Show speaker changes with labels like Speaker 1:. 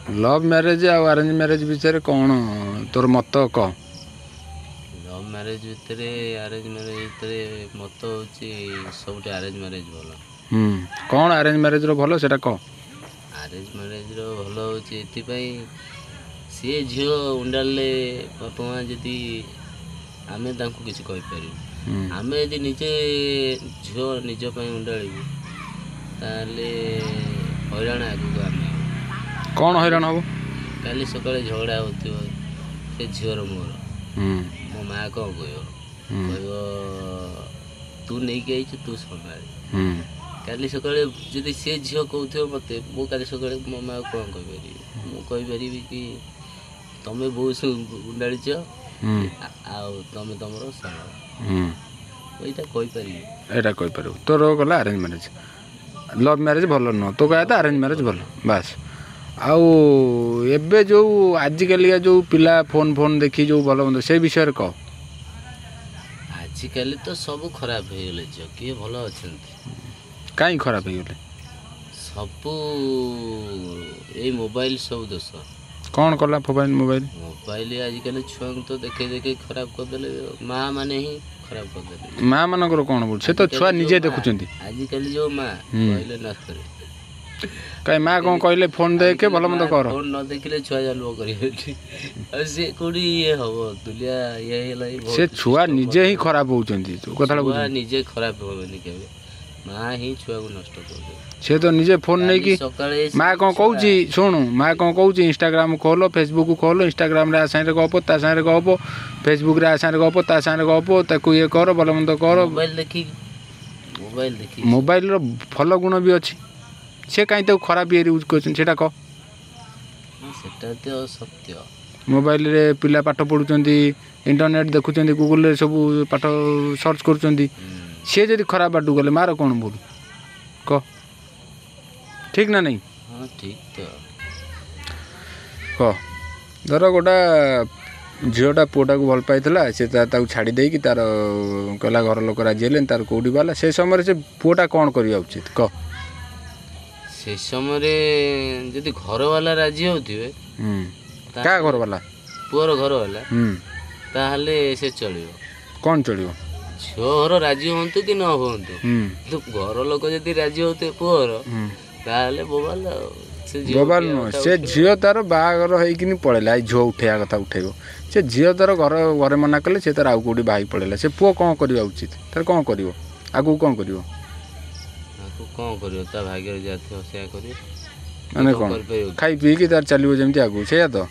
Speaker 1: love marriage आ arrange marriage विषय कौन तोर मत कह
Speaker 2: लव मैरेज भितर अरेंज मैरेज भितर मत होची सब अरेंज मैरेज भल
Speaker 1: कौन अरेंज मैरेज रो भलो सेटा कह
Speaker 2: अरेंज मैरेज रो भल होची एथिपाई सी झील उंडाले बापा माँ जदि आमे तांको किसी कहि पारि आमे यदि निजे झील निज पई उंडाळिबु ताले हैरान आगु आमे
Speaker 1: कौन हैरान हम
Speaker 2: काली सकाଳେ झगड़ा होथिबो से झीवर मोर मो माँ कौन कह तू नहीं के तू संभाल काली सकाळे जदि से झील कहथो मते मो काली सकाळे मो माँ कौन कहि कि तमे बहुत उंडाळीच आ तमे तमरो संभाल एटा कहि पारि
Speaker 1: तोर गला अरेंज मैरेज लव मैरेज भल नुह तो कहता अरेंज मैरेज भल बास आउ एबे जो आजिकल जो पिला फोन फोन देखी जो भल मंद से विषय कह
Speaker 2: आजिकल तो सब खराब हो गले झ किए भल अच्छा
Speaker 1: कहीं खराब हो गले
Speaker 2: सब ये मोबाइल सब दोष
Speaker 1: कौन कला मोबाइल
Speaker 2: आजिकल छुआ तो देखे देखे खराब करदे माँ माने ही खराब करदे
Speaker 1: माँ मानकर कौन बोल से तो छुआ निजे देखुं
Speaker 2: आजिकल जो माँ कहले न करे
Speaker 1: कहीं माँ कौन कहले फोन देखे भल मंद कर
Speaker 2: फोन न देखले छुआ जालुओ कर से कोडी ये हबो दुलिया ये
Speaker 1: से छुआ निजे ही खराब होउचंती तो कथाला बुझ
Speaker 2: निजे खराब होबनी केबे माँ ही छुआ को नष्ट कर
Speaker 1: से तो निजे फोन नहीं कि माँ कौन कहूँ शुणु माँ कौन कहूँ इंस्टाग्राम खोल फेसबुक खोल इंस्टाग्राम रे आसाने गप ता सारे गप फेसबुक रे आसाने गप ता सारे गप ताकू ये कर भल मंद कर मोबाइल रो भल गुण भी अच्छी से कहीं तो खराब ये यूज कर कह
Speaker 2: सत्य
Speaker 1: मोबाइल रे पिला पाठ पढ़ुचंती इंटरनेट देखुचंती गूगल रे सब पाठ सर्च करुचंती सी जदि खराब बाटू गले मार कौन भूल कह ठीक ना नहीं
Speaker 2: हाँ ठीक तो
Speaker 1: कह धर गोटा झीटा पुआटा को भल पाई से छाड़ी देकी तार कहला घर लोक राजी हेले तार कौटी बाला से समय से पुआटा कौन करवा उचित कह
Speaker 2: से समय जदि घर वाला राजी होथिबे
Speaker 1: क्या घर वाला
Speaker 2: पुअर घर वाला ताहले से चलियो
Speaker 1: कौन चलियो
Speaker 2: झीर राजी हूँ कि न हूँ घर लोक जदि राजी होते पुअर ताहले बोबाल
Speaker 1: बोबाल नुह से झील तार बाहागर होइकिनी पड़ेला झील उठेया कथा उठेब से झील तार घर घरे मना कले से तार आउ कौटी बाई पड़ेला से पुओ कौन करवा उचित तार कौन कर आगू कौन कर
Speaker 2: कौन कर भाग्य माने
Speaker 1: कौन खाई पी कि तार चलो जमी आगू से तो